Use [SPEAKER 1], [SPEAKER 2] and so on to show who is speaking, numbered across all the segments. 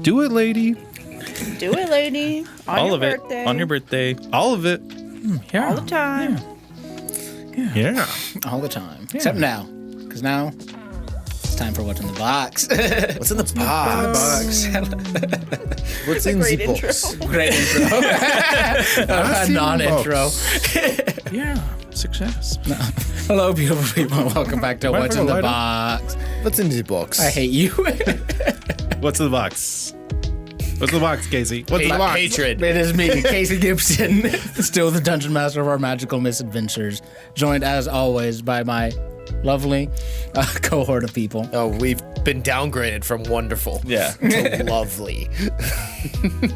[SPEAKER 1] Do it, lady.
[SPEAKER 2] Do it, lady.
[SPEAKER 1] All of it. On your birthday. All of it.
[SPEAKER 2] Yeah. All the time.
[SPEAKER 1] Yeah.
[SPEAKER 3] All the time. Yeah. Except now. Because now it's time for What's in the Box.
[SPEAKER 4] What's in the box?
[SPEAKER 2] What's in the box?
[SPEAKER 3] Great intro. Non-intro.
[SPEAKER 1] Yeah. Success.
[SPEAKER 3] No. Hello, beautiful people. Welcome back to What's in the Box.
[SPEAKER 4] What's in the box?
[SPEAKER 3] I hate you.
[SPEAKER 1] What's in the box? What's in the box, Casey? What's in the box?
[SPEAKER 4] Hatred.
[SPEAKER 3] It is me, Casey Gibson, still the Dungeon Master of our magical misadventures, joined as always by my lovely cohort of people.
[SPEAKER 4] Oh, we've been downgraded from wonderful to lovely.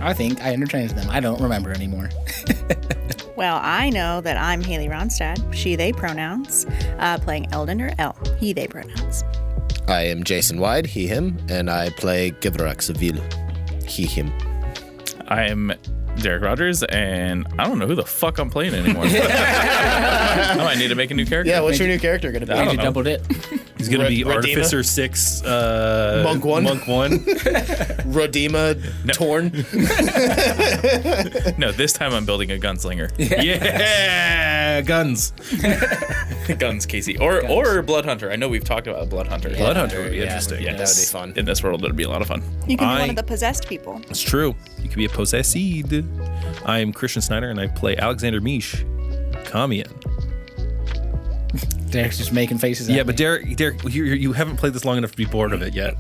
[SPEAKER 3] I think I interchanged them. I don't remember anymore.
[SPEAKER 2] Well, I know that I'm Haley Rognstad, she, they pronouns, playing Eldon or El, he, they pronouns.
[SPEAKER 4] I am Jason Wyde, he, him, and I play Ghevarax of Ville. He, him.
[SPEAKER 1] I am Derek Rogers, and I don't know who the fuck I'm playing anymore. I might need to make a new character.
[SPEAKER 4] Yeah, what's your new character going to be?
[SPEAKER 1] I don't
[SPEAKER 3] You
[SPEAKER 1] know.
[SPEAKER 3] doubled it.
[SPEAKER 1] He's going to be
[SPEAKER 4] Redeema?
[SPEAKER 1] Artificer 6,
[SPEAKER 4] Monk 1.
[SPEAKER 1] Monk 1.
[SPEAKER 4] Rodima Torn.
[SPEAKER 1] No, this time I'm building a gunslinger. Yeah, guns. Guns, Casey. Or Blood Hunter. I know we've talked about Blood Hunter.
[SPEAKER 3] Yeah.
[SPEAKER 1] Blood Hunter would be interesting.
[SPEAKER 4] That would be fun.
[SPEAKER 1] In this world, it would be a lot of fun.
[SPEAKER 2] You can be one of the possessed people.
[SPEAKER 1] It's true. You could be a possessed. I am Christian Snyder, and I play Aleksander Mish, Kamian.
[SPEAKER 3] Derek's just making faces at
[SPEAKER 1] Yeah,
[SPEAKER 3] me.
[SPEAKER 1] but Derek, you haven't played this long enough to be bored of it yet.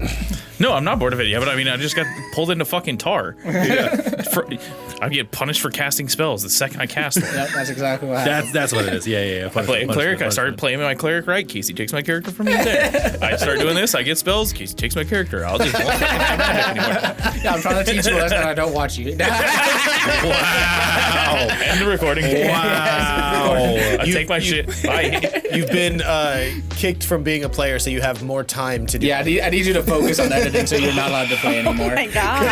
[SPEAKER 1] No, I'm not bored of it yet, but I mean, I just got pulled into fucking tar. I get punished for casting spells the second I cast one.
[SPEAKER 3] Yep, that's exactly what happened.
[SPEAKER 1] That's what it is. Yeah.
[SPEAKER 2] Oh,
[SPEAKER 1] I
[SPEAKER 2] play
[SPEAKER 1] clear.
[SPEAKER 2] cleric.
[SPEAKER 1] I started playing my cleric right. Casey takes my character from me. Then I start doing this. I get spells. Casey takes my character. I'll just won't fucking have magic anymore.
[SPEAKER 3] Yeah, I'm trying to teach you a lesson. I don't watch you.
[SPEAKER 1] Wow. End the recording. Wow. I take my shit. Bye.
[SPEAKER 4] You've been kicked from being a player, so you have more time to do
[SPEAKER 3] Yeah, I need you to focus on editing so you're not allowed to play anymore.
[SPEAKER 2] Oh my God.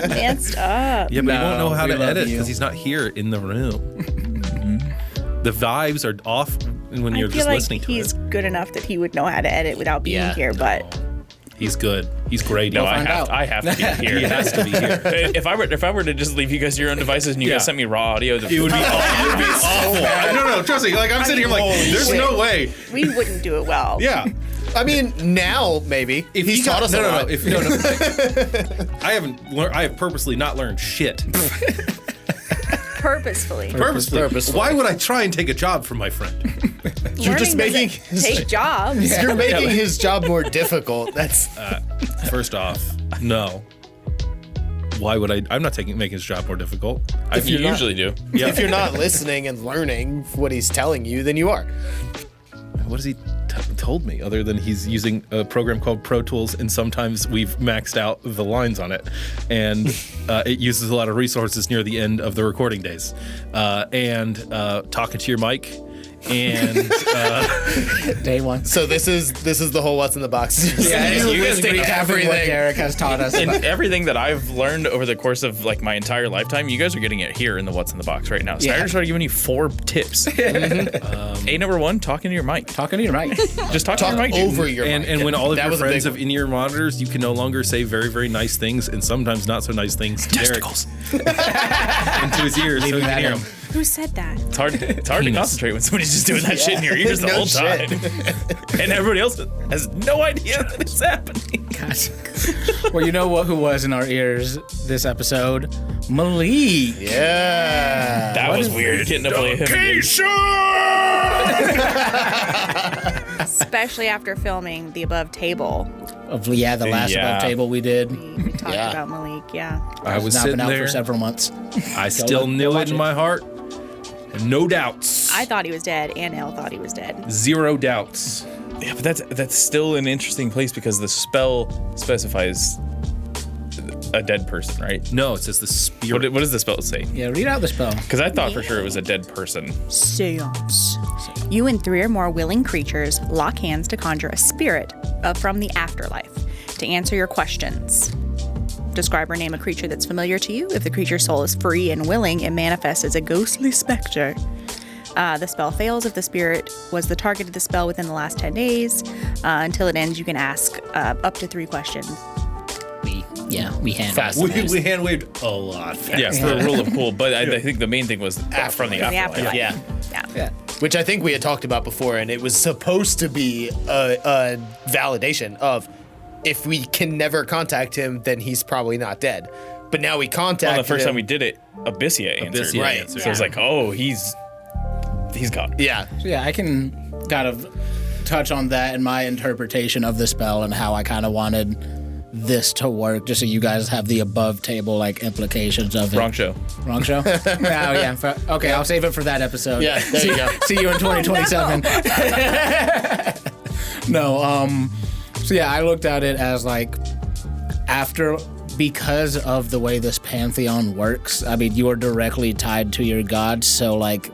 [SPEAKER 2] Messed up.
[SPEAKER 1] Yeah, but he won't know how
[SPEAKER 3] we
[SPEAKER 1] to
[SPEAKER 3] love
[SPEAKER 1] edit
[SPEAKER 3] you.
[SPEAKER 1] because he's not here in the room. The vibes are off when you're
[SPEAKER 2] I feel
[SPEAKER 1] just
[SPEAKER 2] like
[SPEAKER 1] listening to
[SPEAKER 2] he's
[SPEAKER 1] it.
[SPEAKER 2] good enough that he would know how to edit without being here, but
[SPEAKER 1] He's good. He's great.
[SPEAKER 3] You'll find out.
[SPEAKER 1] I have to be here. He has to be here. If I were to just leave you guys to your own devices and you guys sent me raw audio, it would be awful. No, trust me. Like I'm sitting here, like there's no way.
[SPEAKER 2] we wouldn't do it well.
[SPEAKER 1] Yeah.
[SPEAKER 4] I mean, now maybe.
[SPEAKER 1] If
[SPEAKER 4] He's taught us a lot.
[SPEAKER 1] I haven't learned. I have purposely not learned shit.
[SPEAKER 2] Purposefully.
[SPEAKER 4] Purposefully.
[SPEAKER 1] Why would I try and take a job from my friend?
[SPEAKER 4] You're just
[SPEAKER 2] Learning
[SPEAKER 4] making
[SPEAKER 2] doesn't take jobs.
[SPEAKER 4] You're making his job more difficult. That's
[SPEAKER 1] First off, no. Why would I? I'm not making his job more difficult.
[SPEAKER 4] you
[SPEAKER 1] usually do. Yeah.
[SPEAKER 4] if you're not listening and learning what he's telling you, then you are.
[SPEAKER 1] What has he told me other than he's using a program called Pro Tools, and sometimes we've maxed out the lines on it, and it uses a lot of resources near the end of the recording days, and talking to your mic, and
[SPEAKER 3] Day one.
[SPEAKER 4] So this is the whole what's in the box.
[SPEAKER 3] Yeah,
[SPEAKER 1] you guys
[SPEAKER 3] listing
[SPEAKER 1] think
[SPEAKER 3] everything what Derek has taught us.
[SPEAKER 1] and everything that I've learned over the course of like my entire lifetime, you guys are getting it here in the What's in the Box right now. Snyder started giving you 4 tips. A number 1, talking to your mic.
[SPEAKER 3] Talking to your mic.
[SPEAKER 1] Just talk to your mic.
[SPEAKER 4] over your
[SPEAKER 1] and
[SPEAKER 4] mic.
[SPEAKER 1] And when all of
[SPEAKER 4] That
[SPEAKER 1] your
[SPEAKER 4] was a
[SPEAKER 1] friends
[SPEAKER 4] big
[SPEAKER 1] have in-ear monitors, you can no longer say very, very nice things and sometimes not so nice things to Derek into his ears so he can hear them.
[SPEAKER 2] Who said that?
[SPEAKER 1] It's hard to concentrate when somebody's just doing that shit in your ears the
[SPEAKER 4] No
[SPEAKER 1] whole
[SPEAKER 4] shit.
[SPEAKER 1] time. And everybody else has no idea that it's happening.
[SPEAKER 3] Well, you know what? Who was in our ears this episode? Malik.
[SPEAKER 4] Yeah.
[SPEAKER 1] That was weird getting to play him again.
[SPEAKER 2] Especially after filming the above table.
[SPEAKER 3] The last above table we did.
[SPEAKER 2] We talked about Malik,
[SPEAKER 1] I was
[SPEAKER 3] Not
[SPEAKER 1] sitting
[SPEAKER 3] been out
[SPEAKER 1] there.
[SPEAKER 3] for several months.
[SPEAKER 1] I still knew it in my heart. No doubts.
[SPEAKER 2] I thought he was dead, and Elle thought he was dead.
[SPEAKER 1] 0 doubts. Yeah, but that's still an interesting place because the spell specifies a dead person, right? No, it says the spirit. What does the spell say?
[SPEAKER 3] Yeah, read out the spell.
[SPEAKER 1] Because I thought for sure it was a dead person.
[SPEAKER 2] Seance. You and 3 or more willing creatures lock hands to conjure a spirit from the afterlife to answer your questions. Describe or name a creature that's familiar to you. If the creature's soul is free and willing, it manifests as a ghostly specter. The spell fails if the spirit was the target of the spell within the last 10 days. Until it ends, you can ask up to 3 questions.
[SPEAKER 3] Yeah, we hand
[SPEAKER 4] Fast.
[SPEAKER 1] We hand waved a lot fast.
[SPEAKER 5] Yeah, for a rule of cool. But I think the main thing was from the afterlife.
[SPEAKER 4] Yeah.
[SPEAKER 3] Yeah.
[SPEAKER 4] Which I think we had talked about before, and it was supposed to be a validation of if we can never contact him, then he's probably not dead. But now we contacted
[SPEAKER 5] Well, the first
[SPEAKER 4] him.
[SPEAKER 5] time we did it, Abyssia answered.
[SPEAKER 1] Abyssia
[SPEAKER 4] Right.
[SPEAKER 1] answered.
[SPEAKER 5] So it's like, oh, he's gone.
[SPEAKER 4] Yeah.
[SPEAKER 3] So yeah, I can kind of touch on that in my interpretation of the spell and how I kind of wanted this to work, just so you guys have the above table like implications of it.
[SPEAKER 5] Wrong show.
[SPEAKER 3] Wrong show? Oh yeah. Okay, I'll save it for that episode.
[SPEAKER 4] Yeah, there you go.
[SPEAKER 3] See you in 2027. So yeah, I looked at it as like because of the way this pantheon works, I mean, you are directly tied to your gods, so like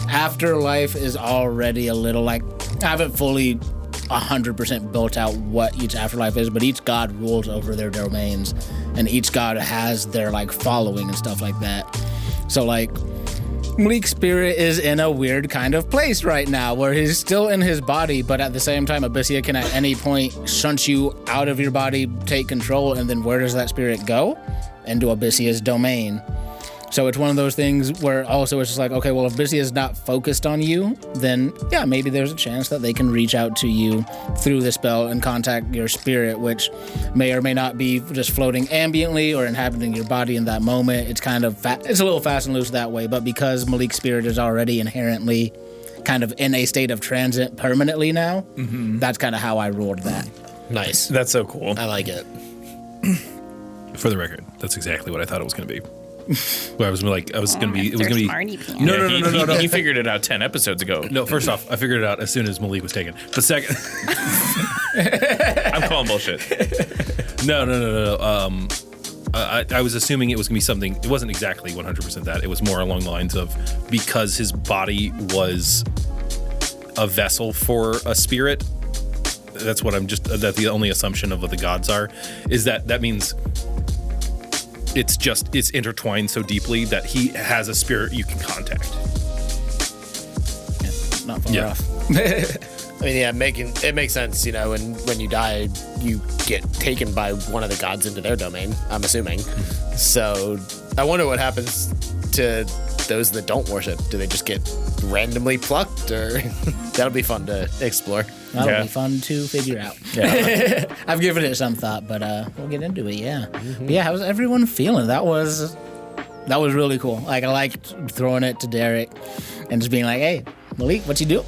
[SPEAKER 3] afterlife is already a little like, I haven't fully 100% built out what each afterlife is, but each god rules over their domains, and each god has their like following and stuff like that. So like Malik's spirit is in a weird kind of place right now where he's still in his body, but at the same time Abyssia can at any point shunt you out of your body, take control, and then where does that spirit go? Into Abyssia's domain. So it's one of those things where also it's just like, okay, well, if Abyssia is not focused on you, then yeah, maybe there's a chance that they can reach out to you through the spell and contact your spirit, which may or may not be just floating ambiently or inhabiting your body in that moment. It's kind of it's a little fast and loose that way, but because Malik's spirit is already inherently kind of in a state of transit permanently now, that's kind of how I ruled that.
[SPEAKER 4] Nice.
[SPEAKER 5] That's so cool.
[SPEAKER 4] I like it.
[SPEAKER 1] For the record, that's exactly what I thought it was going to be. Where it was going to be.
[SPEAKER 2] Smarty pants.
[SPEAKER 1] No.
[SPEAKER 5] He figured it out 10 episodes ago.
[SPEAKER 1] No, first off, I figured it out as soon as Malik was taken. But second,
[SPEAKER 5] I'm calling bullshit.
[SPEAKER 1] No. I was assuming it was going to be something. It wasn't exactly 100% that. It was more along the lines of because his body was a vessel for a spirit. That's what that's the only assumption of what the gods are, is that means it's intertwined so deeply that he has a spirit you can contact.
[SPEAKER 3] Yeah, not far off.
[SPEAKER 4] I mean, yeah, it makes sense, and when you die, you get taken by one of the gods into their domain, I'm assuming. So I wonder what happens to those that don't worship. Do they just get randomly plucked, or that'll be fun to explore.
[SPEAKER 3] That'll be fun to figure out. Yeah. I've given it some thought, but we'll get into it, yeah. But yeah, how's everyone feeling? That was really cool. Like, I liked throwing it to Derek and just being like, hey, Malik, what you do?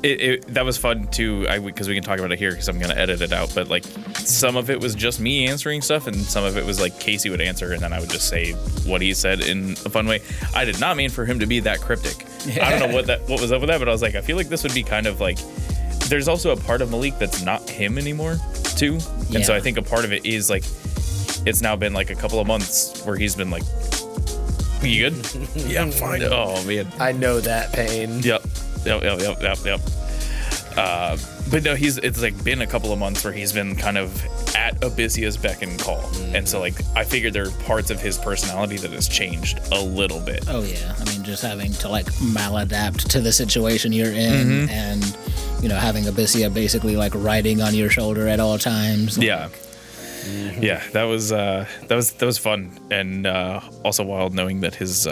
[SPEAKER 5] That was fun too, because we can talk about it here because I'm gonna edit it out. But like, some of it was just me answering stuff, and some of it was like Casey would answer, and then I would just say what he said in a fun way. I did not mean for him to be that cryptic. I don't know what was up with that, but I was like, I feel like this would be kind of like. There's also a part of Malik that's not him anymore too, and so I think a part of it is like, it's now been like a couple of months where he's been like, "You good?
[SPEAKER 1] Yeah, I'm fine.
[SPEAKER 5] Oh man,
[SPEAKER 4] I know that pain.
[SPEAKER 5] Yep. But no, it's like been a couple of months where he's been kind of at Abyssia's beck and call. And so like, I figured there are parts of his personality that has changed a little bit.
[SPEAKER 3] Oh yeah, I mean, just having to like maladapt to the situation you're in, and having Abyssia basically like riding on your shoulder at all times.
[SPEAKER 5] Yeah. Yeah, that was fun, and also wild knowing that his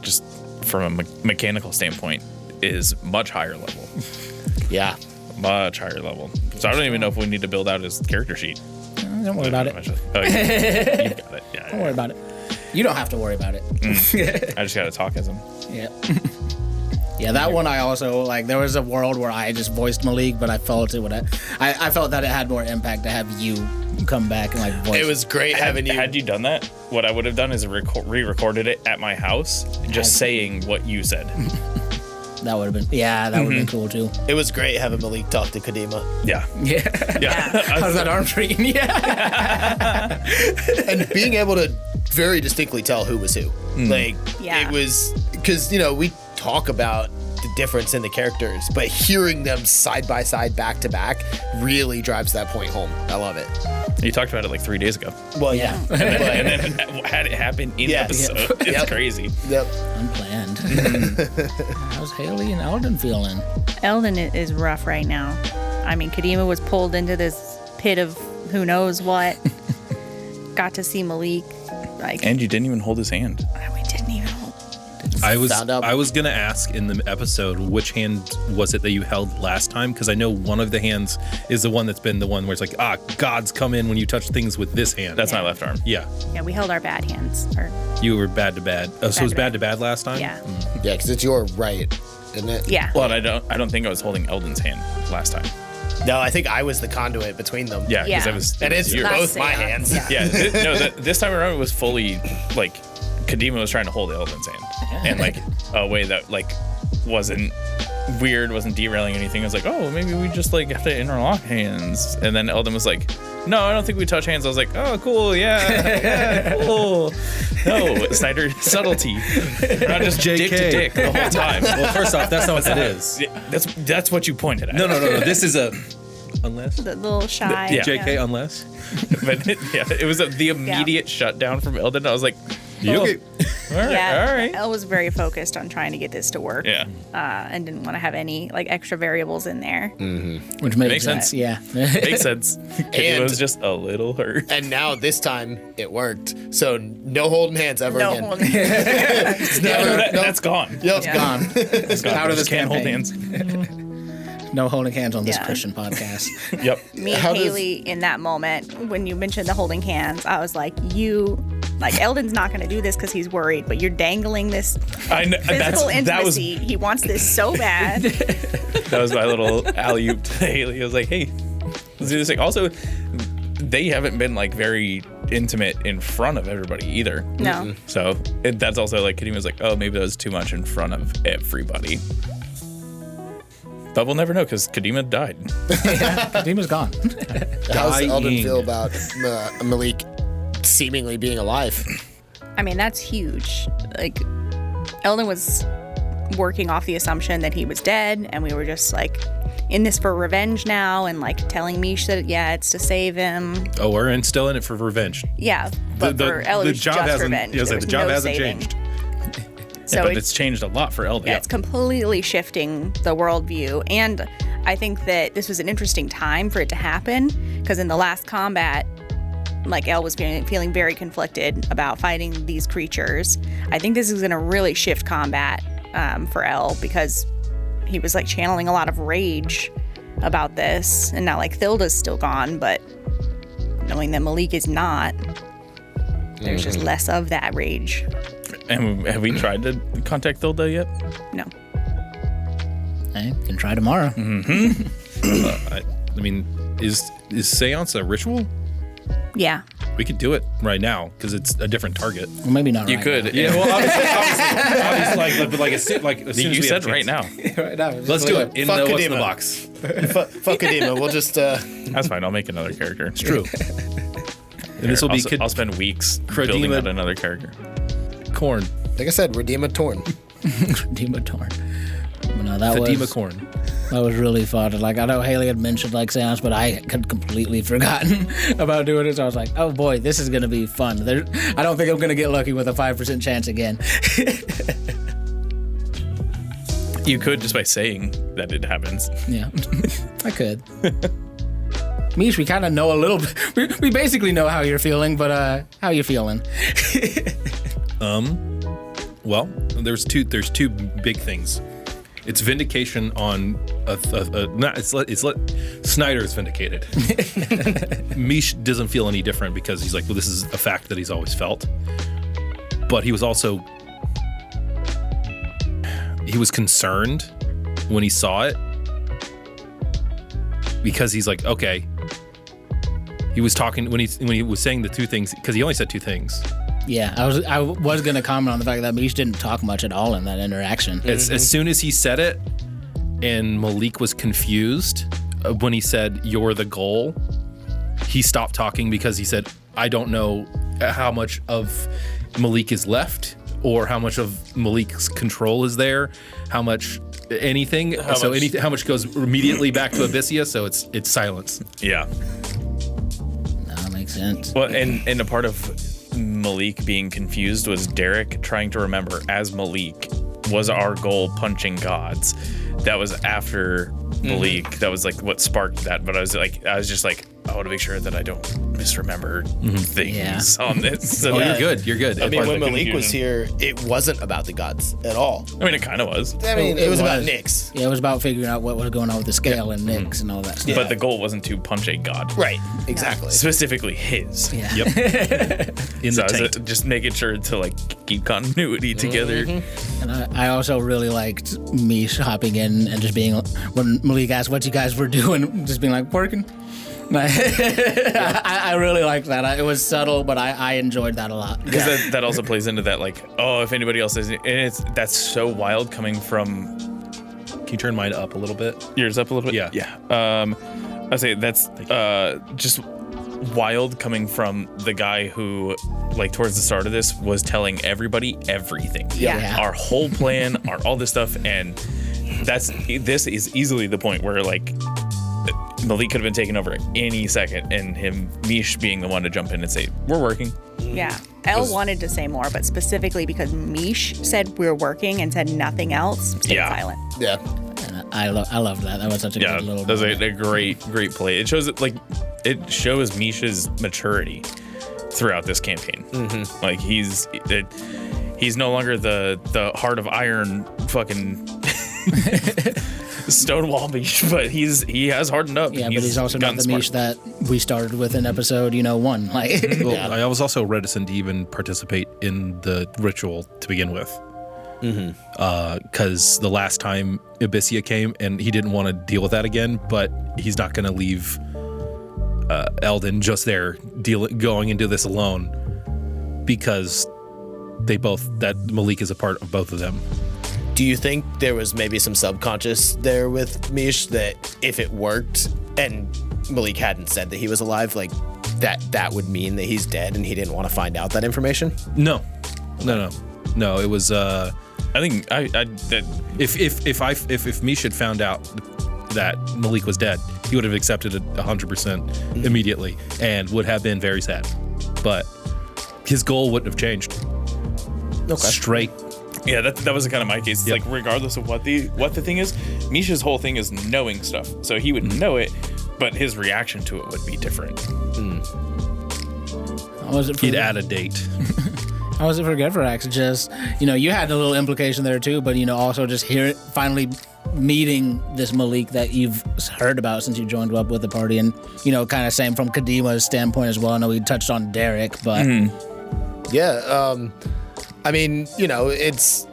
[SPEAKER 5] just from a mechanical standpoint is much higher level.
[SPEAKER 4] Yeah.
[SPEAKER 5] Much higher level. So I don't even know if we need to build out his character sheet.
[SPEAKER 3] Don't worry about it.
[SPEAKER 5] Oh, you got it. Yeah,
[SPEAKER 3] Don't worry about it. You don't have to worry about it.
[SPEAKER 5] I just got to talk as him.
[SPEAKER 3] Yeah. Yeah, that one I also, like, there was a world where I just voiced Malik, but I felt it would I felt that it had more impact to have you come back and, like, voice
[SPEAKER 4] It was great having you.
[SPEAKER 5] Had you done that, what I would have done is re-recorded it at my house, just saying what you said.
[SPEAKER 3] That would have been, that would have been cool, too.
[SPEAKER 4] It was great having Malik talk to Kadima.
[SPEAKER 5] Yeah.
[SPEAKER 3] Yeah. How's that arm treating you?
[SPEAKER 4] And being able to very distinctly tell who was who. Like,
[SPEAKER 2] Yeah.
[SPEAKER 4] it was, because, we talk about the difference in the characters, but hearing them side by side, back to back, really drives that point home. I love it.
[SPEAKER 5] You talked about it like 3 days ago.
[SPEAKER 4] Well, yeah.
[SPEAKER 5] And then had it happen in episode. It's crazy.
[SPEAKER 4] Yep.
[SPEAKER 3] Unplanned. How's Haley and Eldon feeling?
[SPEAKER 2] Eldon is rough right now. I mean, Kadima was pulled into this pit of who knows what. Got to see Malik. Like,
[SPEAKER 5] And you didn't even hold his hand.
[SPEAKER 2] we didn't even hold.
[SPEAKER 1] I
[SPEAKER 4] Found out.
[SPEAKER 1] was gonna ask in the episode which hand was it that you held last time, because I know one of the hands is the one that's been the one where it's like, gods come in when you touch things with this hand.
[SPEAKER 5] That's my left arm.
[SPEAKER 1] yeah.
[SPEAKER 2] Yeah, we held our bad hands. Or
[SPEAKER 1] You were bad to bad. Oh, so it was
[SPEAKER 2] to
[SPEAKER 1] bad to bad last time.
[SPEAKER 2] yeah,
[SPEAKER 4] Yeah, because it's your right, isn't it?
[SPEAKER 2] yeah.
[SPEAKER 5] Well, I don't think I was holding Eldon's hand last time.
[SPEAKER 4] No, I think I was the conduit between them.
[SPEAKER 5] Yeah, because
[SPEAKER 2] Yeah.
[SPEAKER 5] I was.
[SPEAKER 4] And it's
[SPEAKER 5] yours.
[SPEAKER 2] Last
[SPEAKER 4] both my
[SPEAKER 2] seance,
[SPEAKER 4] hands.
[SPEAKER 2] yeah.
[SPEAKER 5] This time around it was fully like Kadima was trying to hold Eldon's hand, and like a way that like wasn't weird, wasn't derailing anything. I was like, oh, maybe we just like have to interlock hands, and then Eldon was like, no, I don't think we touch hands. I was like, oh, cool, yeah, cool. No, Snyder subtlety. We're not just dick to dick the whole time.
[SPEAKER 1] Well, first off, that's not what that is.
[SPEAKER 5] Yeah, that's what you pointed at.
[SPEAKER 1] No. This is a unless.
[SPEAKER 2] The little shy.
[SPEAKER 5] Yeah.
[SPEAKER 1] JK unless.
[SPEAKER 5] But yeah, it was the immediate shutdown from Eldon. I was like,
[SPEAKER 1] You okay?
[SPEAKER 5] all right,
[SPEAKER 2] Yeah,
[SPEAKER 5] all right.
[SPEAKER 2] Elle was very focused on trying to get this to work.
[SPEAKER 5] Yeah.
[SPEAKER 2] And didn't want to have any like extra variables in there.
[SPEAKER 3] Which makes
[SPEAKER 5] Makes sense.
[SPEAKER 3] Yeah.
[SPEAKER 5] Makes sense. It
[SPEAKER 4] And-
[SPEAKER 5] was just a little hurt.
[SPEAKER 4] And now this time it worked. So no holding hands ever
[SPEAKER 2] No,
[SPEAKER 4] again.
[SPEAKER 2] holding-
[SPEAKER 5] That's gone.
[SPEAKER 4] Yep, it's
[SPEAKER 2] Yeah.
[SPEAKER 4] gone.
[SPEAKER 5] It's gone.
[SPEAKER 3] Out of
[SPEAKER 5] Just
[SPEAKER 3] this
[SPEAKER 5] can't hold
[SPEAKER 3] campaign.
[SPEAKER 5] hands.
[SPEAKER 3] No holding hands on this
[SPEAKER 2] Yeah.
[SPEAKER 3] Christian podcast.
[SPEAKER 5] Yep.
[SPEAKER 2] me and
[SPEAKER 4] How does-
[SPEAKER 2] Haley in that moment when you mentioned the holding hands, I was like, Eldon's not going to do this because he's worried, but you're dangling this
[SPEAKER 5] I know,
[SPEAKER 2] physical
[SPEAKER 5] that was
[SPEAKER 2] intimacy. He wants this so bad.
[SPEAKER 5] my little alley-oop to Haley. I was like, hey, let's do this thing. Also, they haven't been like very intimate in front of everybody either.
[SPEAKER 2] No.
[SPEAKER 5] So that's also like Kadima was like, oh, maybe that was too much in front of everybody. But we'll never know because Kadima died.
[SPEAKER 3] Kadima's gone.
[SPEAKER 4] How's Eldon
[SPEAKER 1] Dying.
[SPEAKER 4] feel about Malik seemingly being alive?
[SPEAKER 2] I mean, that's huge. Like, Eldon was working off the assumption that he was dead, and we were just like in this for revenge now, and like telling Mish that, yeah, it's to save him.
[SPEAKER 1] Oh, we're still in it for revenge.
[SPEAKER 2] Yeah, but for Eldon, it's just revenge.
[SPEAKER 1] Yeah,
[SPEAKER 2] There
[SPEAKER 1] the
[SPEAKER 2] was
[SPEAKER 1] job
[SPEAKER 2] no
[SPEAKER 1] hasn't
[SPEAKER 2] saving.
[SPEAKER 1] changed.
[SPEAKER 2] So
[SPEAKER 5] But it's changed a lot for Eldon.
[SPEAKER 2] Yeah, it's completely shifting the worldview. And I think that this was an interesting time for it to happen because in the last combat, like Elle was feeling very conflicted about fighting these creatures. I think this is going to really shift combat for Elle because he was like channeling a lot of rage about this. And now like Thilda's still gone, but knowing that Malik is not, there's just less of that rage.
[SPEAKER 5] And have we tried to contact Thilda yet?
[SPEAKER 2] No.
[SPEAKER 3] Hey, can try tomorrow.
[SPEAKER 1] I mean, is seance a ritual?
[SPEAKER 2] Yeah.
[SPEAKER 1] We could do it right now because it's a different target.
[SPEAKER 3] Well, maybe not.
[SPEAKER 5] You
[SPEAKER 3] right
[SPEAKER 5] could.
[SPEAKER 3] now.
[SPEAKER 1] Yeah, well, obviously, as soon as
[SPEAKER 5] You
[SPEAKER 1] we
[SPEAKER 5] said
[SPEAKER 1] have a
[SPEAKER 5] right
[SPEAKER 1] chance.
[SPEAKER 5] now.
[SPEAKER 3] Right now.
[SPEAKER 1] Let's do it in
[SPEAKER 4] Fuck
[SPEAKER 1] the what's in the
[SPEAKER 4] Kadima.
[SPEAKER 1] box.
[SPEAKER 4] Fuck Kadima. We'll just.
[SPEAKER 5] That's fine. I'll make another character. It's
[SPEAKER 1] True. And this will be
[SPEAKER 5] I'll spend weeks building
[SPEAKER 1] Kadima-
[SPEAKER 5] out another character.
[SPEAKER 1] corn.
[SPEAKER 4] Like I said, redeem a torn.
[SPEAKER 3] Kadima torn. But no, that
[SPEAKER 1] Kadima
[SPEAKER 3] was
[SPEAKER 1] corn.
[SPEAKER 3] that was really fun. Like I know Haley had mentioned like seance, but I had completely forgotten about doing it. So I was like, oh boy, this is gonna be fun. I don't think I'm gonna get lucky with a 5% chance again.
[SPEAKER 5] You could just by saying that it happens.
[SPEAKER 3] Yeah, I could. Mish, we kind of know a little bit. We basically know how you're feeling, but how you feeling?
[SPEAKER 1] Well, there's two big things. It's vindication on Snyder's vindicated. Mish doesn't feel any different because he's like, well, this is a fact that he's always felt. But he was concerned when he saw it because he's like, okay. He was talking when he was saying the two things because he only said two things.
[SPEAKER 3] Yeah, I was gonna comment on the fact that Mish didn't talk much at all in that interaction.
[SPEAKER 1] As soon as he said it, and Malik was confused when he said, "You're the goal," he stopped talking because he said, "I don't know how much of Malik is left, or how much of Malik's control is there, how much anything. How much goes immediately back to Abyssia. So it's silence."
[SPEAKER 5] Yeah.
[SPEAKER 3] That makes sense.
[SPEAKER 5] Well, and a part of Malik being confused was Derek trying to remember as Malik was our goal punching gods. That was after Malik. That was like what sparked that. But I was just like, I want to make sure that I don't misremember things on this. So
[SPEAKER 1] Oh, you're good. You're good.
[SPEAKER 4] I mean,
[SPEAKER 5] Part
[SPEAKER 4] when
[SPEAKER 5] of the
[SPEAKER 4] Malik was
[SPEAKER 5] confusion.
[SPEAKER 4] here, it wasn't about the gods at all.
[SPEAKER 5] I mean, it kind of was,
[SPEAKER 4] I mean,
[SPEAKER 3] It
[SPEAKER 4] it was about
[SPEAKER 3] was.
[SPEAKER 4] Nyx.
[SPEAKER 3] Yeah, it was about figuring out what was going on with the scale and Nyx and all that stuff.
[SPEAKER 5] but the goal wasn't to punch a god.
[SPEAKER 4] Right, exactly.
[SPEAKER 5] Specifically his.
[SPEAKER 3] Yeah.
[SPEAKER 1] Yep. In
[SPEAKER 5] So
[SPEAKER 1] the
[SPEAKER 5] I was,
[SPEAKER 1] taint.
[SPEAKER 5] just making sure to like keep continuity together.
[SPEAKER 3] And I also really liked Mish hopping in and just being, when Malik asked what you guys were doing, just being like, working. Like, I really liked that. It was subtle, but I enjoyed that a lot.
[SPEAKER 5] Because that also plays into that, like, oh, if anybody else isn't, and that's so wild coming from
[SPEAKER 1] Can you turn mine up a little bit?
[SPEAKER 5] yours up a little bit.
[SPEAKER 1] Yeah.
[SPEAKER 5] I say that's just wild coming from the guy who, like, towards the start of this was telling everybody everything.
[SPEAKER 2] Yeah.
[SPEAKER 5] Our whole plan, all this stuff, and this is easily the point where like Malik could have been taken over at any second, and Mish being the one to jump in and say, "We're working."
[SPEAKER 2] Yeah. Elle wanted to say more, but specifically because Mish said we're working and said nothing else, stayed silent.
[SPEAKER 4] Yeah.
[SPEAKER 3] And I loved that. That was such a
[SPEAKER 5] Yeah,
[SPEAKER 3] good little.
[SPEAKER 5] that was a great play. It shows it shows Mish's maturity throughout this campaign. Like he's no longer the heart of iron fucking Stonewall Mish, but he has hardened up.
[SPEAKER 3] Yeah, but he's also not the Mish that we started with in episode 1. Like,
[SPEAKER 1] Well, I was also reticent to even participate in the ritual to begin with. Because the last time Abyssia came, and he didn't want to deal with that again, but he's not going to leave Eldon just there going into this alone, because that Malik is a part of both of them.
[SPEAKER 4] Do you think there was maybe some subconscious there with Mish that if it worked and Malik hadn't said that he was alive, like that would mean that he's dead and he didn't want to find out that information?
[SPEAKER 1] No. It was.
[SPEAKER 5] I think that
[SPEAKER 1] If Mish had found out that Malik was dead, he would have accepted it 100% immediately and would have been very sad. But his goal wouldn't have changed.
[SPEAKER 4] Okay.
[SPEAKER 1] Straight.
[SPEAKER 5] yeah, that was kind of my case. It's like regardless of what the thing is, Misha's whole thing is knowing stuff, so he would know it, but his reaction to it would be different.
[SPEAKER 1] He'd add a date.
[SPEAKER 3] How was it for Ghevarax? Just, you had a little implication there too, but, also just finally meeting this Malik that you've heard about since you joined up with the party, and, kind of same from Kadima's standpoint as well. I know we touched on Derek, but...
[SPEAKER 4] Yeah, I mean, it's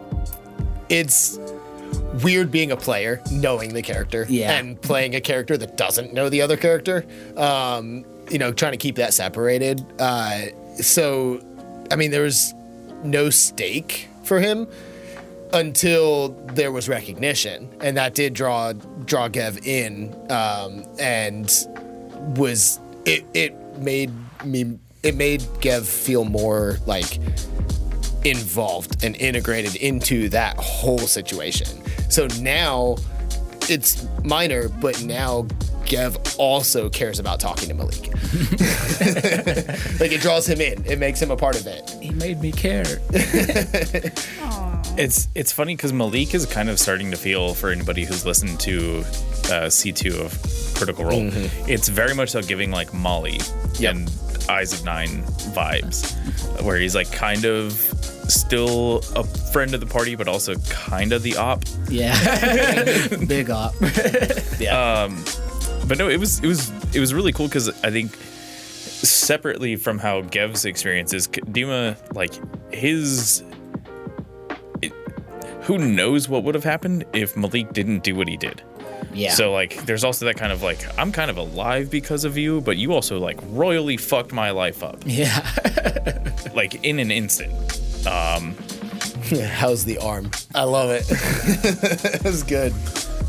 [SPEAKER 4] weird being a player, knowing the character, and playing a character that doesn't know the other character. Trying to keep that separated. So, I mean, there was no stake for him until there was recognition, and that did draw Gev in, and was it made Gev feel more like involved and integrated into that whole situation. So now it's minor, but now Gev also cares about talking to Malik. Like, it draws him in. It makes him a part of it.
[SPEAKER 3] He made me care.
[SPEAKER 5] It's funny because Malik is kind of starting to feel, for anybody who's listened to C2 of Critical Role, it's very much so giving like Molly and Eyes of Nine vibes, where he's like kind of still a friend of the party, but also kind of the op.
[SPEAKER 3] Yeah. Big op.
[SPEAKER 5] But no, it was really cool because I think separately from how Gev's experience is, Kadima, like who knows what would have happened if Malik didn't do what he did.
[SPEAKER 3] Yeah.
[SPEAKER 5] So like there's also that kind of like, I'm kind of alive because of you, but you also like royally fucked my life up.
[SPEAKER 3] Yeah.
[SPEAKER 5] Like in an instant.
[SPEAKER 4] How's the arm? I love it. It was good.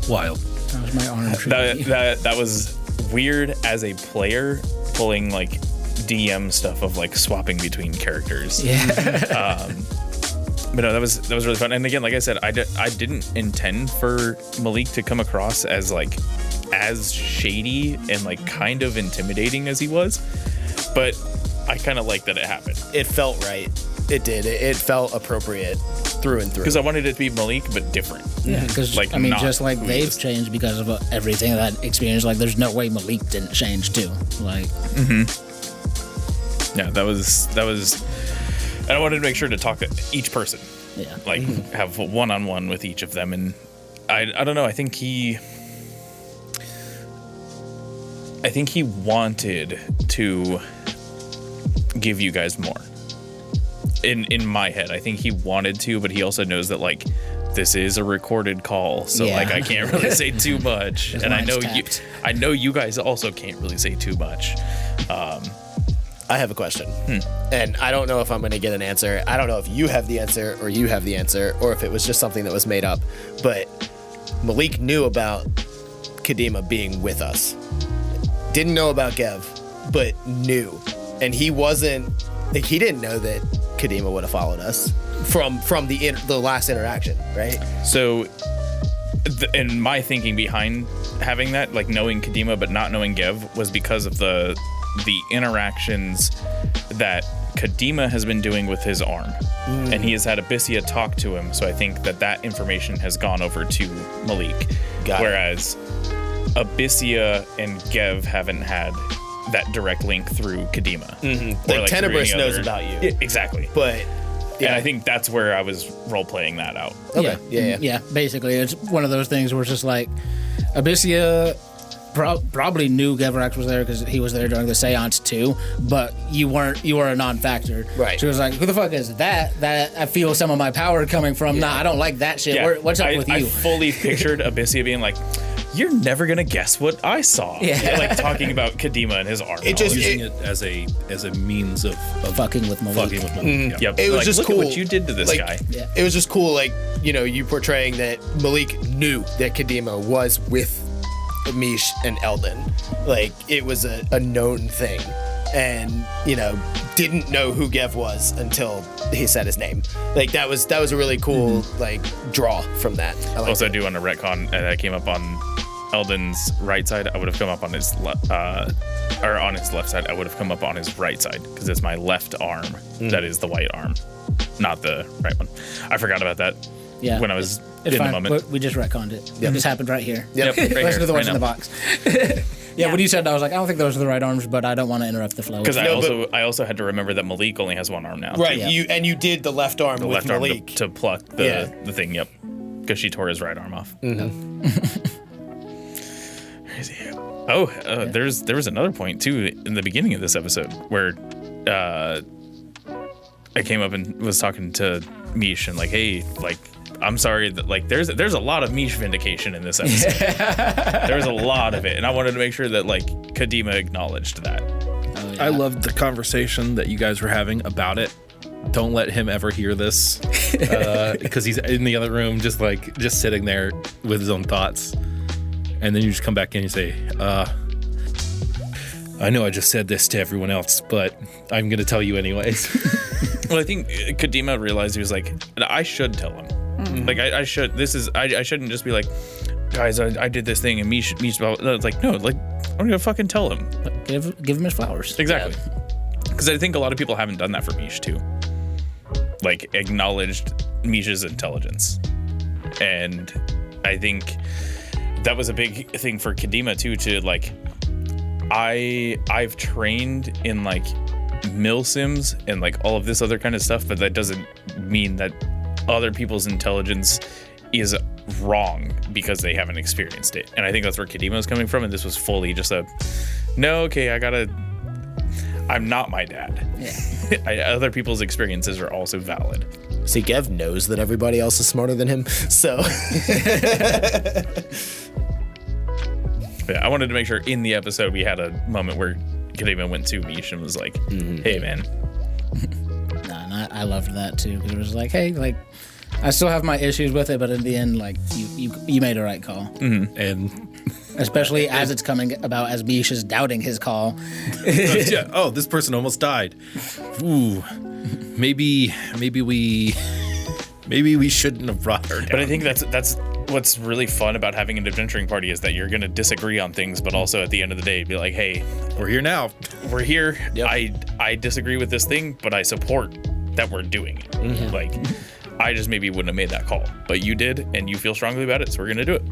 [SPEAKER 1] Wild.
[SPEAKER 3] That was my arm tree.
[SPEAKER 5] That was weird as a player, pulling like DM stuff of like swapping between characters.
[SPEAKER 3] Yeah.
[SPEAKER 5] But no, that was really fun. And again, like I said, I didn't intend for Malik to come across as like as shady and like kind of intimidating as he was, but I kind of like that it happened.
[SPEAKER 4] It felt right. It did. It felt appropriate through and through.
[SPEAKER 5] Because I wanted it to be Malik, but different.
[SPEAKER 3] Yeah, because
[SPEAKER 5] Like,
[SPEAKER 3] I mean,
[SPEAKER 5] not
[SPEAKER 3] just like
[SPEAKER 5] who he
[SPEAKER 3] they've
[SPEAKER 5] is.
[SPEAKER 3] changed because of everything that experience. Like, there's no way Malik didn't change too. Like,
[SPEAKER 5] Yeah, that was. And I wanted to make sure to talk to each person.
[SPEAKER 3] yeah,
[SPEAKER 5] Like, have one-on-one with each of them. And I don't know, I think he wanted to give you guys more. In my head, I think he wanted to, but he also knows that, like, this is a recorded call, so
[SPEAKER 3] Yeah.
[SPEAKER 5] like I can't really say too much.
[SPEAKER 3] His
[SPEAKER 5] And I
[SPEAKER 3] mind's
[SPEAKER 5] know
[SPEAKER 3] tapped.
[SPEAKER 5] I know you guys also can't really say too much.
[SPEAKER 4] I have a question, and I don't know if I'm going to get an answer. I don't know if you have the answer or you have the answer, or if it was just something that was made up. But Malik knew about Kadima being with us. Didn't know about Gev, but knew. And he wasn't, like, he didn't know that Kadima would have followed us from the last interaction, right?
[SPEAKER 5] So, and my thinking behind having that, like knowing Kadima but not knowing Gev, was because of the interactions that Kadima has been doing with his arm. And he has had Abyssia talk to him, so I think that information has gone over to Malik.
[SPEAKER 4] Got it.
[SPEAKER 5] Whereas Abyssia and Gev haven't had that direct link through Kadima. Or
[SPEAKER 4] Like,
[SPEAKER 5] through
[SPEAKER 4] Tenebrous
[SPEAKER 5] any
[SPEAKER 4] knows
[SPEAKER 5] other-
[SPEAKER 4] about you.
[SPEAKER 5] Yeah, exactly.
[SPEAKER 4] But
[SPEAKER 5] And I think that's where I was role-playing that out.
[SPEAKER 4] okay, yeah.
[SPEAKER 3] Basically, it's one of those things where it's just like Abyssia probably knew Ghevarax was there because he was there during the seance too, but you were a non-factor.
[SPEAKER 4] Right.
[SPEAKER 3] She was like, "Who the fuck is that? That I feel some of my power coming from. Nah, I don't like that shit.
[SPEAKER 5] Yeah.
[SPEAKER 3] What's up with you?"
[SPEAKER 5] I fully pictured Abyssia being like, "You're never gonna guess what I saw."
[SPEAKER 3] Yeah.
[SPEAKER 5] Like talking about Kadima and his arm.
[SPEAKER 4] It just-
[SPEAKER 1] Using it as a means of
[SPEAKER 3] Fucking with Malik.
[SPEAKER 1] fucking with Malik.
[SPEAKER 5] Yep.
[SPEAKER 4] It was
[SPEAKER 5] Like,
[SPEAKER 4] just
[SPEAKER 5] look
[SPEAKER 4] cool.
[SPEAKER 5] at what you did to this
[SPEAKER 4] Like,
[SPEAKER 5] guy.
[SPEAKER 3] Yeah.
[SPEAKER 4] It was just cool, like, you know, you portraying that Malik knew that Kadima was with Mish and Eldon. Like, it was a known thing. And, you know, didn't know who Gev was until he said his name. Like, that was a really cool, like, draw from that. I like
[SPEAKER 5] Also, I
[SPEAKER 4] that.
[SPEAKER 5] do want to retcon. I came up on Eldon's right side. I would have come up on his or on his left side. I would have come up on his right side because it's my left arm that is the white arm, not the right one. I forgot about that.
[SPEAKER 3] Yeah.
[SPEAKER 5] When I was
[SPEAKER 3] It's
[SPEAKER 5] in
[SPEAKER 3] fine.
[SPEAKER 5] the moment.
[SPEAKER 3] We just retconned it. It just happened right here.
[SPEAKER 4] Yep.
[SPEAKER 5] Right
[SPEAKER 3] The rest
[SPEAKER 5] here,
[SPEAKER 3] of the ones
[SPEAKER 5] right
[SPEAKER 3] in the
[SPEAKER 5] now.
[SPEAKER 3] box. Yeah, when you said that, I was like, I don't think those are the right arms, but I don't want to interrupt the flow.
[SPEAKER 5] Because
[SPEAKER 4] No,
[SPEAKER 5] I also had to remember that Malik only has one arm now.
[SPEAKER 4] Right,
[SPEAKER 3] Yeah.
[SPEAKER 4] you did the left arm
[SPEAKER 5] The
[SPEAKER 4] with
[SPEAKER 5] left arm
[SPEAKER 4] Malik.
[SPEAKER 5] to pluck the
[SPEAKER 4] Yeah.
[SPEAKER 5] the thing. Yep. Because she tore his right arm off. There was another point too in the beginning of this episode where I came up and was talking to Mish and like, hey, like, I'm sorry that like there's a lot of Mish vindication in this episode. There was a lot of it, and I wanted to make sure that like Kadima acknowledged that.
[SPEAKER 3] Oh, yeah.
[SPEAKER 1] I loved the conversation that you guys were having about it. Don't let him ever hear this, because he's in the other room, just sitting there with his own thoughts. And then you just come back in and say, I know I just said this to everyone else, but I'm going to tell you anyways.
[SPEAKER 5] Well, I think Kadima realized he was like, I should tell him. Like I should. I shouldn't just be like, guys, I did this thing and Mish. It's like, no, like I'm gonna fucking tell him.
[SPEAKER 3] Give him his flowers.
[SPEAKER 5] Exactly. Because I think a lot of people haven't done that for Mish too. Like acknowledged Mish's intelligence, and I think that was a big thing for Kadima too. To like, I've trained in like mill sims and like all of this other kind of stuff, but that doesn't mean that other people's intelligence is wrong because they haven't experienced it. And I think that's where Kadima is coming from, and this was fully just a no, okay, I'm not my dad.
[SPEAKER 3] Yeah.
[SPEAKER 5] Other people's experiences are also valid.
[SPEAKER 4] See, Gev knows that everybody else is smarter than him, so
[SPEAKER 5] Yeah, I wanted to make sure in the episode we had a moment where Kadima went to Mish and was like, hey man.
[SPEAKER 3] Nah, and I loved that too. 'Cause it was like, hey, like, I still have my issues with it, but in the end, like, you made a right call.
[SPEAKER 1] And
[SPEAKER 3] Especially as it's coming about as Mish is doubting his call.
[SPEAKER 1] yeah, oh, this person almost died. Ooh, maybe we shouldn't have brought her down.
[SPEAKER 5] But I think that's what's really fun about having an adventuring party is that you're going to disagree on things, but also at the end of the day be like, hey,
[SPEAKER 1] we're here now.
[SPEAKER 5] we're here. I disagree with this thing, but I support that we're doing it. Like, I just maybe wouldn't have made that call, but you did, and you feel strongly about it, so we're gonna do it.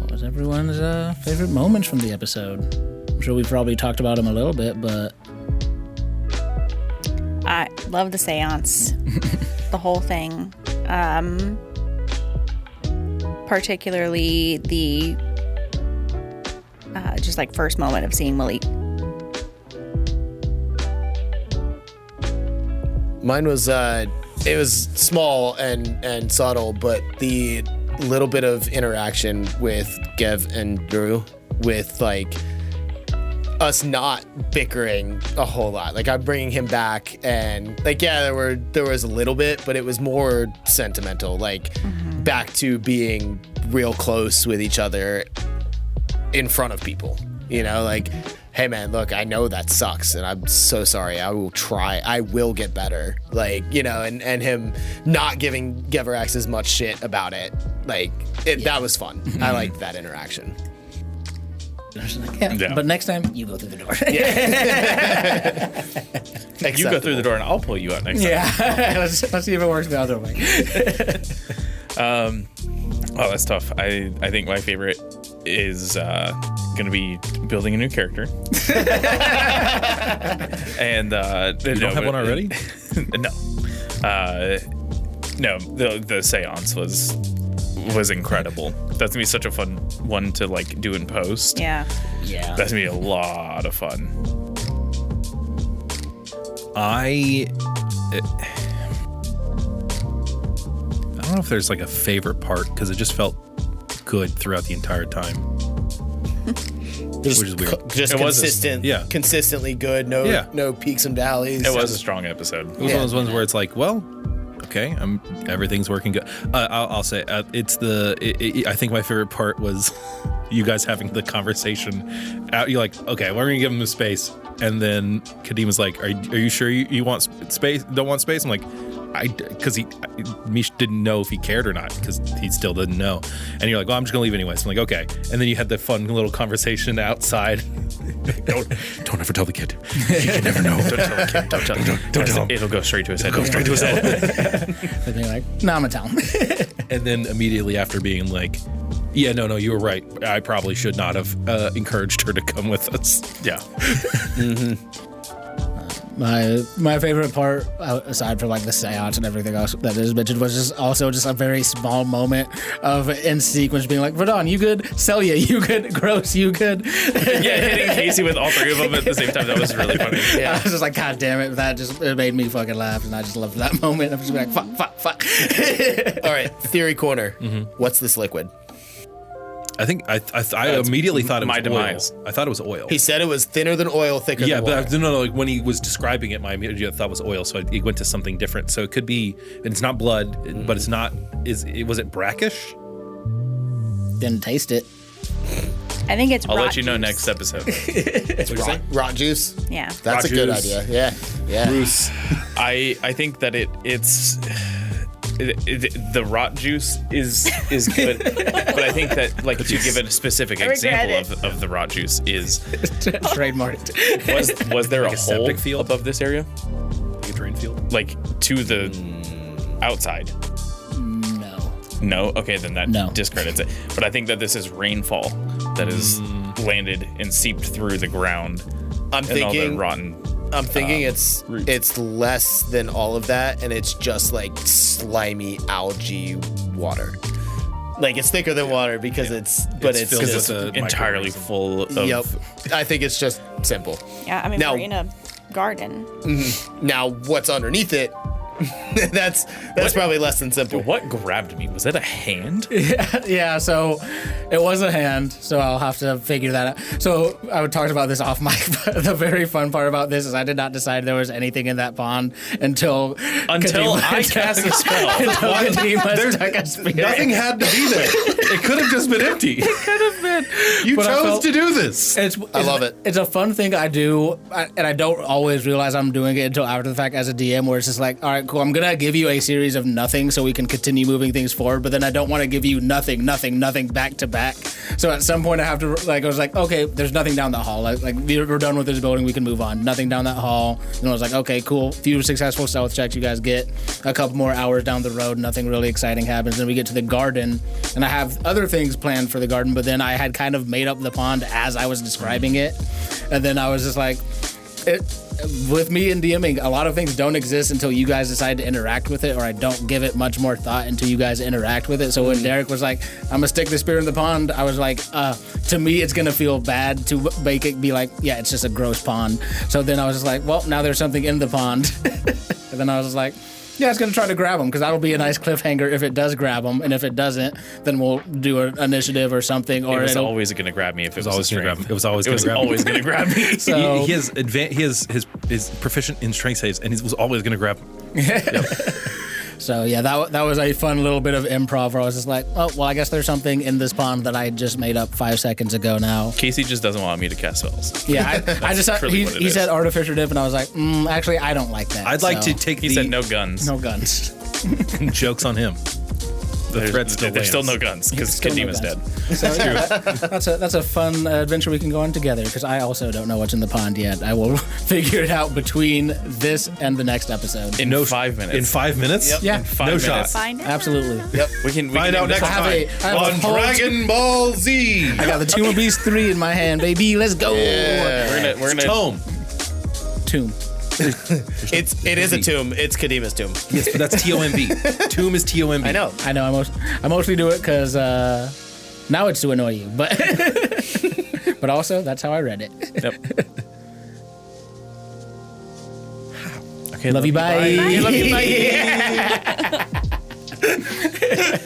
[SPEAKER 3] What was everyone's favorite moments from the episode? I'm sure we've probably talked about them a little bit, but
[SPEAKER 2] I love the seance, the whole thing. Particularly the just like first moment of seeing Malik.
[SPEAKER 4] Mine was it was small and subtle, but the little bit of interaction with Gev and Drew, with like us not bickering a whole lot. Like, I'm bringing him back, and like, yeah, there was a little bit, but it was more sentimental. Like, back to being real close with each other in front of people. You know, like, hey man, look, I know that sucks, and I'm so sorry. I will try. I will get better. Like, you know, and him not giving Ghevarax as much shit about it. Like, that was fun. I liked that interaction.
[SPEAKER 3] Yeah. But next time, you go through the door.
[SPEAKER 5] You go through the door, and I'll pull you out next time.
[SPEAKER 3] Yeah. let's see if it works the other way.
[SPEAKER 5] Oh, that's tough. I think my favorite is gonna be building a new character. And
[SPEAKER 1] You don't have one already?
[SPEAKER 5] No. No, the seance was incredible. That's gonna be such a fun one to like do in post.
[SPEAKER 2] Yeah.
[SPEAKER 3] Yeah.
[SPEAKER 5] That's gonna be a lot of fun.
[SPEAKER 1] I don't know if there's like a favorite part, because it just felt good throughout the entire time. Which is weird.
[SPEAKER 4] Just
[SPEAKER 5] It was
[SPEAKER 4] consistent, consistently good. No peaks and valleys.
[SPEAKER 5] It was a strong episode.
[SPEAKER 1] It was one of those ones where it's like, well, okay, everything's working good. I'll say it's I think my favorite part was you guys having the conversation. You're like, okay, we're gonna give him the space, and then Kadima's like, are you sure you want space? Don't want space? I'm like, because Mish didn't know if he cared or not, because he still didn't know. And you're like, well, I'm just gonna leave anyway. So I'm like, okay. And then you had the fun little conversation outside. don't ever tell the kid. He can never know. Don't tell the kid. Don't tell him.
[SPEAKER 5] It'll go straight to his head.
[SPEAKER 1] Go straight to his head.
[SPEAKER 3] And they're like, no, I'm gonna tell him.
[SPEAKER 1] And then immediately after being like, yeah, no, you were right. I probably should not have encouraged her to come with us.
[SPEAKER 5] Yeah.
[SPEAKER 3] My favorite part, aside from like the seance and everything else that is mentioned, was just a very small moment of in sequence being like, Verdon, you good? Celia, you good? Gross, you good?
[SPEAKER 5] Yeah, hitting Casey with all three of them at the same time. That was really funny.
[SPEAKER 3] Yeah. I was just like, God damn it. It made me fucking laugh, and I just loved that moment. I'm just like, fuck.
[SPEAKER 4] All right, theory corner. What's this liquid?
[SPEAKER 1] I think I immediately thought it was
[SPEAKER 5] my demise.
[SPEAKER 1] oil. I thought it was oil.
[SPEAKER 4] He said it was thinner than oil, thicker than water.
[SPEAKER 1] Yeah, but no, like when he was describing it, my immediate thought was oil, so he went to something different. So it could be, and it's not blood, but it's not. Was it brackish?
[SPEAKER 3] Didn't taste it.
[SPEAKER 2] I think it's
[SPEAKER 5] I'll
[SPEAKER 2] rot
[SPEAKER 5] let you know
[SPEAKER 2] juice.
[SPEAKER 5] next episode.
[SPEAKER 4] It's rot juice.
[SPEAKER 2] Yeah.
[SPEAKER 4] That's a good
[SPEAKER 1] juice.
[SPEAKER 4] idea. Yeah.
[SPEAKER 1] Bruce.
[SPEAKER 5] I think that it's the rot juice is good, but I think that like to give a specific example of the rot juice is
[SPEAKER 3] trademarked.
[SPEAKER 5] Was there
[SPEAKER 1] Like
[SPEAKER 5] a
[SPEAKER 1] a septic
[SPEAKER 5] hole
[SPEAKER 1] field?
[SPEAKER 5] above this area,
[SPEAKER 1] Like a drain field?
[SPEAKER 5] like to the outside? No. Okay, then that
[SPEAKER 3] No.
[SPEAKER 5] discredits it. But I think that this is rainfall that has landed and seeped through the ground.
[SPEAKER 4] I'm
[SPEAKER 5] and all the
[SPEAKER 4] thinking
[SPEAKER 5] rotten.
[SPEAKER 4] I'm thinking
[SPEAKER 5] roots.
[SPEAKER 4] it's less than all of that, and it's just like slimy algae water. Like, it's thicker than water because it's
[SPEAKER 1] It's filled
[SPEAKER 4] just,
[SPEAKER 1] with a
[SPEAKER 5] entirely
[SPEAKER 1] microorganism.
[SPEAKER 5] full of.
[SPEAKER 4] Yep. I think it's just simple.
[SPEAKER 2] Yeah, I mean,
[SPEAKER 4] Now-
[SPEAKER 2] we're in a garden.
[SPEAKER 4] Now, what's underneath it? that's probably less than simple.
[SPEAKER 5] What grabbed me? Was that a hand?
[SPEAKER 3] Yeah, so it was a hand, so I'll have to figure that out. So I would talk about this off mic, but the very fun part about this is I did not decide there was anything in that pond until Kadima
[SPEAKER 5] I cast a spell.
[SPEAKER 3] Kadima stuck a spear.
[SPEAKER 1] Nothing had to be there. It could have just been empty.
[SPEAKER 3] could have been. did.
[SPEAKER 1] You
[SPEAKER 3] But I
[SPEAKER 1] chose
[SPEAKER 3] felt-
[SPEAKER 1] to do this.
[SPEAKER 4] I love it.
[SPEAKER 3] It's a fun thing I do, and I don't always realize I'm doing it until after the fact as a DM, where it's just like, all right, cool, I'm going to give you a series of nothing so we can continue moving things forward, but then I don't want to give you nothing back to back. So at some point I have to, like, I was like, okay, there's nothing down the hall. Like we're done with this building, we can move on. Nothing down that hall. And I was like, okay, cool. Few successful stealth checks you guys get. A couple more hours down the road, nothing really exciting happens. Then we get to the garden, and I have other things planned for the garden, but then I had kind of made up the pond as I was describing it. And then I was just like, with me and DMing, a lot of things don't exist until you guys decide to interact with it, or I don't give it much more thought until you guys interact with it. So when Derek was like, I'm gonna stick the spear in the pond, I was like, to me, it's gonna feel bad to make it be like, yeah, it's just a gross pond. So then I was just like, well, now there's something in the pond. And then I was just like, yeah, it's going to try to grab him, because that'll be a nice cliffhanger if it does grab him. And if it doesn't, then we'll do an initiative or something. Or
[SPEAKER 5] It was always going to grab me if it was
[SPEAKER 1] always going to grab him. It was always going to grab him.
[SPEAKER 5] always going to grab me.
[SPEAKER 3] So,
[SPEAKER 1] He has his proficient in strength saves, and he was always going to grab him.
[SPEAKER 3] so yeah, that was a fun little bit of improv where I was just like, oh, well, I guess there's something in this pond that I just made up 5 seconds ago now.
[SPEAKER 5] Casey just doesn't want me to cast spells.
[SPEAKER 3] Yeah, I just
[SPEAKER 5] really what it
[SPEAKER 3] he
[SPEAKER 5] is.
[SPEAKER 3] said artificial dip, and I was like, actually, I don't like that.
[SPEAKER 1] I'd like
[SPEAKER 3] So,
[SPEAKER 1] to take
[SPEAKER 5] He said no guns.
[SPEAKER 3] no guns.
[SPEAKER 1] jokes on him. The threat still
[SPEAKER 5] There's still
[SPEAKER 1] lands.
[SPEAKER 5] no guns because
[SPEAKER 3] Still no
[SPEAKER 5] Kadima's
[SPEAKER 3] guns.
[SPEAKER 5] dead.
[SPEAKER 3] So yeah, that's a fun adventure we can go on together, because I also don't know what's in the pond yet. I will figure it out between this and the next episode.
[SPEAKER 5] In 5 minutes.
[SPEAKER 1] In 5 minutes?
[SPEAKER 4] Yep.
[SPEAKER 3] Yeah,
[SPEAKER 5] 5
[SPEAKER 1] No
[SPEAKER 5] minutes.
[SPEAKER 1] shot.
[SPEAKER 2] Find out.
[SPEAKER 3] absolutely.
[SPEAKER 4] Yep.
[SPEAKER 5] We can
[SPEAKER 1] Find out next
[SPEAKER 3] I have
[SPEAKER 1] time
[SPEAKER 3] a- I have a
[SPEAKER 1] on
[SPEAKER 3] whole-
[SPEAKER 1] Dragon Ball Z.
[SPEAKER 3] I got the Tomb of Beast 3 in my hand, baby. Let's go.
[SPEAKER 5] We're gonna
[SPEAKER 1] Tome.
[SPEAKER 3] Tomb.
[SPEAKER 4] It is a tomb. It's Kadima's tomb.
[SPEAKER 1] Yes, but that's TOMB. Tomb is TOMB.
[SPEAKER 4] I know.
[SPEAKER 3] I know. I mostly do it because now it's to annoy you, but but also that's how I read it.
[SPEAKER 5] Yep. Okay,
[SPEAKER 3] Love you. Bye.
[SPEAKER 4] Love you. Bye.